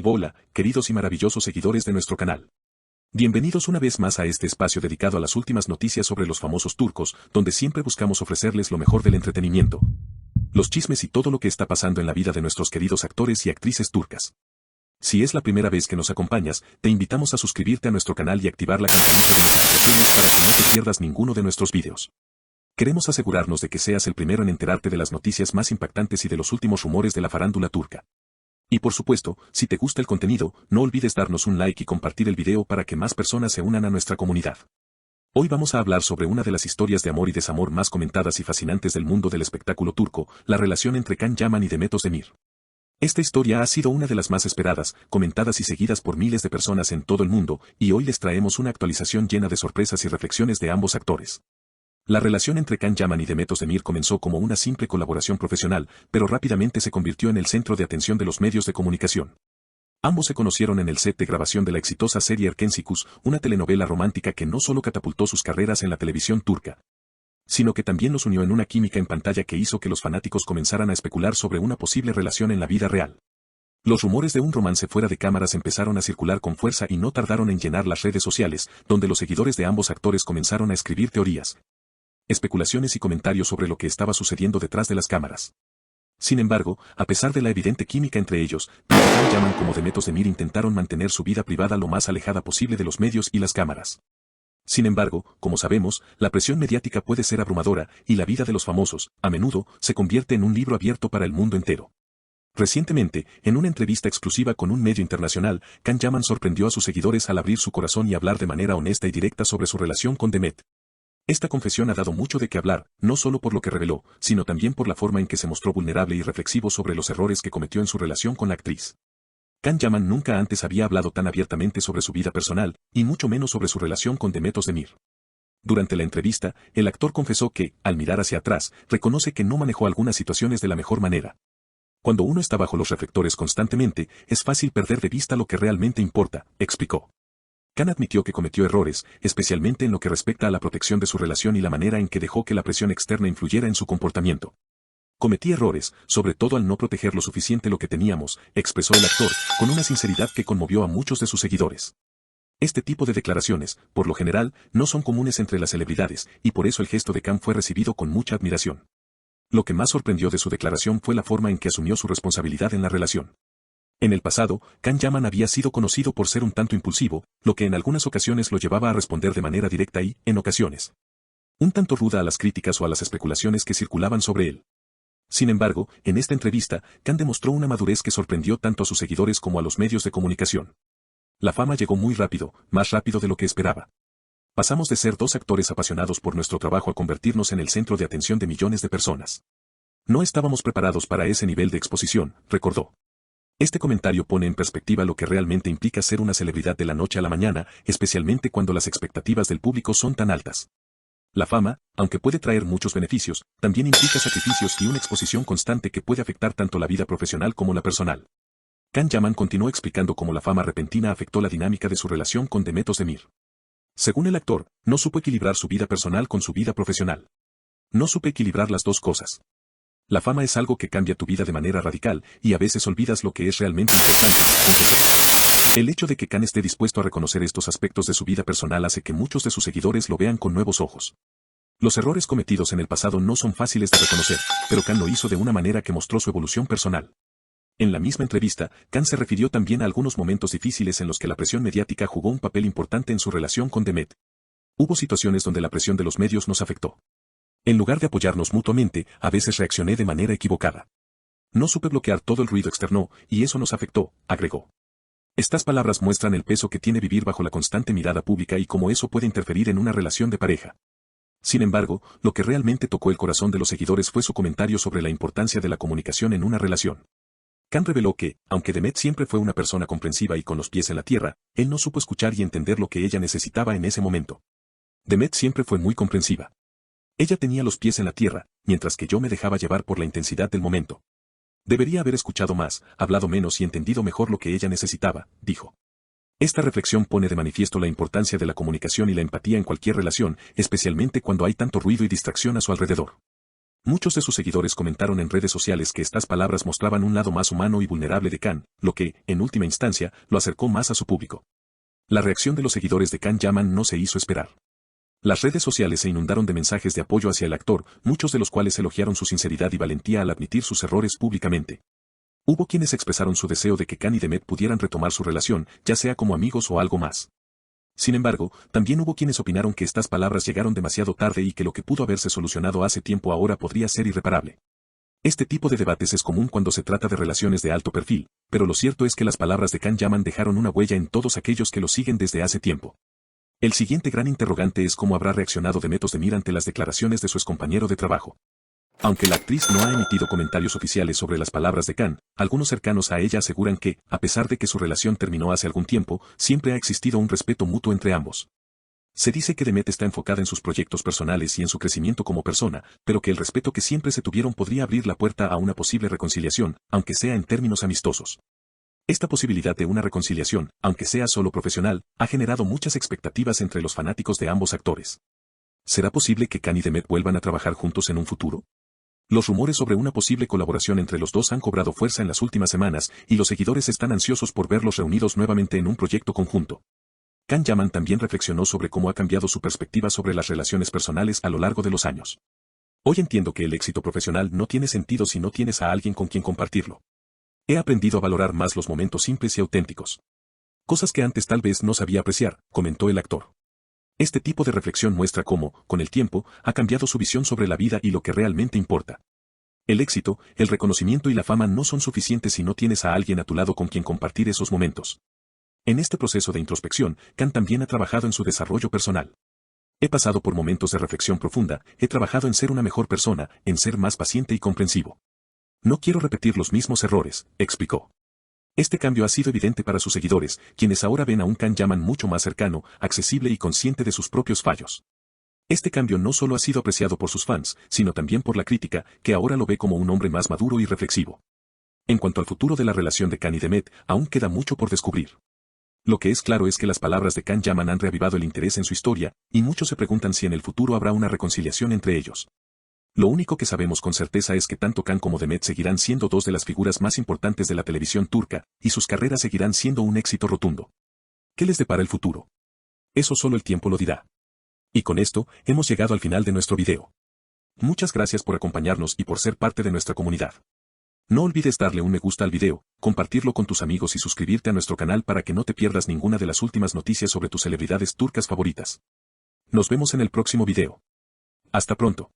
Hola, queridos y maravillosos seguidores de nuestro canal. Bienvenidos una vez más a este espacio dedicado a las últimas noticias sobre los famosos turcos, donde siempre buscamos ofrecerles lo mejor del entretenimiento, los chismes y todo lo que está pasando en la vida de nuestros queridos actores y actrices turcas. Si es la primera vez que nos acompañas, te invitamos a suscribirte a nuestro canal y activar la campanita de notificaciones para que no te pierdas ninguno de nuestros vídeos. Queremos asegurarnos de que seas el primero en enterarte de las noticias más impactantes y de los últimos rumores de la farándula turca. Y por supuesto, si te gusta el contenido, no olvides darnos un like y compartir el video para que más personas se unan a nuestra comunidad. Hoy vamos a hablar sobre una de las historias de amor y desamor más comentadas y fascinantes del mundo del espectáculo turco, la relación entre Can Yaman y Demet Özdemir. Esta historia ha sido una de las más esperadas, comentadas y seguidas por miles de personas en todo el mundo, y hoy les traemos una actualización llena de sorpresas y reflexiones de ambos actores. La relación entre Can Yaman y Demet Özdemir comenzó como una simple colaboración profesional, pero rápidamente se convirtió en el centro de atención de los medios de comunicación. Ambos se conocieron en el set de grabación de la exitosa serie Erkensikus, una telenovela romántica que no solo catapultó sus carreras en la televisión turca, sino que también los unió en una química en pantalla que hizo que los fanáticos comenzaran a especular sobre una posible relación en la vida real. Los rumores de un romance fuera de cámaras empezaron a circular con fuerza y no tardaron en llenar las redes sociales, donde los seguidores de ambos actores comenzaron a escribir teorías, especulaciones y comentarios sobre lo que estaba sucediendo detrás de las cámaras. Sin embargo, a pesar de la evidente química entre ellos, tanto Can Yaman como Demet Özdemir intentaron mantener su vida privada lo más alejada posible de los medios y las cámaras. Sin embargo, como sabemos, la presión mediática puede ser abrumadora, y la vida de los famosos, a menudo, se convierte en un libro abierto para el mundo entero. Recientemente, en una entrevista exclusiva con un medio internacional, Can Yaman sorprendió a sus seguidores al abrir su corazón y hablar de manera honesta y directa sobre su relación con Demet. Esta confesión ha dado mucho de qué hablar, no solo por lo que reveló, sino también por la forma en que se mostró vulnerable y reflexivo sobre los errores que cometió en su relación con la actriz. Can Yaman nunca antes había hablado tan abiertamente sobre su vida personal, y mucho menos sobre su relación con Demet Özdemir. Durante la entrevista, el actor confesó que, al mirar hacia atrás, reconoce que no manejó algunas situaciones de la mejor manera. Cuando uno está bajo los reflectores constantemente, es fácil perder de vista lo que realmente importa, explicó. Can admitió que cometió errores, especialmente en lo que respecta a la protección de su relación y la manera en que dejó que la presión externa influyera en su comportamiento. Cometí errores, sobre todo al no proteger lo suficiente lo que teníamos, expresó el actor, con una sinceridad que conmovió a muchos de sus seguidores. Este tipo de declaraciones, por lo general, no son comunes entre las celebridades, y por eso el gesto de Can fue recibido con mucha admiración. Lo que más sorprendió de su declaración fue la forma en que asumió su responsabilidad en la relación. En el pasado, Can Yaman había sido conocido por ser un tanto impulsivo, lo que en algunas ocasiones lo llevaba a responder de manera directa y, en ocasiones, un tanto ruda a las críticas o a las especulaciones que circulaban sobre él. Sin embargo, en esta entrevista, Can demostró una madurez que sorprendió tanto a sus seguidores como a los medios de comunicación. La fama llegó muy rápido, más rápido de lo que esperaba. Pasamos de ser dos actores apasionados por nuestro trabajo a convertirnos en el centro de atención de millones de personas. No estábamos preparados para ese nivel de exposición, recordó. Este comentario pone en perspectiva lo que realmente implica ser una celebridad de la noche a la mañana, especialmente cuando las expectativas del público son tan altas. La fama, aunque puede traer muchos beneficios, también implica sacrificios y una exposición constante que puede afectar tanto la vida profesional como la personal. Can Yaman continuó explicando cómo la fama repentina afectó la dinámica de su relación con Demet Özdemir. Según el actor, no supo equilibrar su vida personal con su vida profesional. No supe equilibrar las dos cosas. La fama es algo que cambia tu vida de manera radical, y a veces olvidas lo que es realmente importante, confesó. El hecho de que Can esté dispuesto a reconocer estos aspectos de su vida personal hace que muchos de sus seguidores lo vean con nuevos ojos. Los errores cometidos en el pasado no son fáciles de reconocer, pero Can lo hizo de una manera que mostró su evolución personal. En la misma entrevista, Can se refirió también a algunos momentos difíciles en los que la presión mediática jugó un papel importante en su relación con Demet. Hubo situaciones donde la presión de los medios nos afectó. En lugar de apoyarnos mutuamente, a veces reaccioné de manera equivocada. No supe bloquear todo el ruido externo, y eso nos afectó, agregó. Estas palabras muestran el peso que tiene vivir bajo la constante mirada pública y cómo eso puede interferir en una relación de pareja. Sin embargo, lo que realmente tocó el corazón de los seguidores fue su comentario sobre la importancia de la comunicación en una relación. Can reveló que, aunque Demet siempre fue una persona comprensiva y con los pies en la tierra, él no supo escuchar y entender lo que ella necesitaba en ese momento. Demet siempre fue muy comprensiva. Ella tenía los pies en la tierra, mientras que yo me dejaba llevar por la intensidad del momento. Debería haber escuchado más, hablado menos y entendido mejor lo que ella necesitaba, dijo. Esta reflexión pone de manifiesto la importancia de la comunicación y la empatía en cualquier relación, especialmente cuando hay tanto ruido y distracción a su alrededor. Muchos de sus seguidores comentaron en redes sociales que estas palabras mostraban un lado más humano y vulnerable de Khan, lo que, en última instancia, lo acercó más a su público. La reacción de los seguidores de Can Yaman no se hizo esperar. Las redes sociales se inundaron de mensajes de apoyo hacia el actor, muchos de los cuales elogiaron su sinceridad y valentía al admitir sus errores públicamente. Hubo quienes expresaron su deseo de que Khan y Demet pudieran retomar su relación, ya sea como amigos o algo más. Sin embargo, también hubo quienes opinaron que estas palabras llegaron demasiado tarde y que lo que pudo haberse solucionado hace tiempo ahora podría ser irreparable. Este tipo de debates es común cuando se trata de relaciones de alto perfil, pero lo cierto es que las palabras de Can Yaman dejaron una huella en todos aquellos que lo siguen desde hace tiempo. El siguiente gran interrogante es cómo habrá reaccionado Demet Özdemir ante las declaraciones de su excompañero de trabajo. Aunque la actriz no ha emitido comentarios oficiales sobre las palabras de Can, algunos cercanos a ella aseguran que, a pesar de que su relación terminó hace algún tiempo, siempre ha existido un respeto mutuo entre ambos. Se dice que Demet está enfocada en sus proyectos personales y en su crecimiento como persona, pero que el respeto que siempre se tuvieron podría abrir la puerta a una posible reconciliación, aunque sea en términos amistosos. Esta posibilidad de una reconciliación, aunque sea solo profesional, ha generado muchas expectativas entre los fanáticos de ambos actores. ¿Será posible que Can y Demet vuelvan a trabajar juntos en un futuro? Los rumores sobre una posible colaboración entre los dos han cobrado fuerza en las últimas semanas, y los seguidores están ansiosos por verlos reunidos nuevamente en un proyecto conjunto. Can Yaman también reflexionó sobre cómo ha cambiado su perspectiva sobre las relaciones personales a lo largo de los años. Hoy entiendo que el éxito profesional no tiene sentido si no tienes a alguien con quien compartirlo. He aprendido a valorar más los momentos simples y auténticos. Cosas que antes tal vez no sabía apreciar, comentó el actor. Este tipo de reflexión muestra cómo, con el tiempo, ha cambiado su visión sobre la vida y lo que realmente importa. El éxito, el reconocimiento y la fama no son suficientes si no tienes a alguien a tu lado con quien compartir esos momentos. En este proceso de introspección, Can también ha trabajado en su desarrollo personal. He pasado por momentos de reflexión profunda, he trabajado en ser una mejor persona, en ser más paciente y comprensivo. No quiero repetir los mismos errores, explicó. Este cambio ha sido evidente para sus seguidores, quienes ahora ven a un Can Yaman mucho más cercano, accesible y consciente de sus propios fallos. Este cambio no solo ha sido apreciado por sus fans, sino también por la crítica, que ahora lo ve como un hombre más maduro y reflexivo. En cuanto al futuro de la relación de Can y Demet, aún queda mucho por descubrir. Lo que es claro es que las palabras de Can Yaman han reavivado el interés en su historia, y muchos se preguntan si en el futuro habrá una reconciliación entre ellos. Lo único que sabemos con certeza es que tanto Can como Demet seguirán siendo dos de las figuras más importantes de la televisión turca, y sus carreras seguirán siendo un éxito rotundo. ¿Qué les depara el futuro? Eso solo el tiempo lo dirá. Y con esto, hemos llegado al final de nuestro video. Muchas gracias por acompañarnos y por ser parte de nuestra comunidad. No olvides darle un me gusta al video, compartirlo con tus amigos y suscribirte a nuestro canal para que no te pierdas ninguna de las últimas noticias sobre tus celebridades turcas favoritas. Nos vemos en el próximo video. Hasta pronto.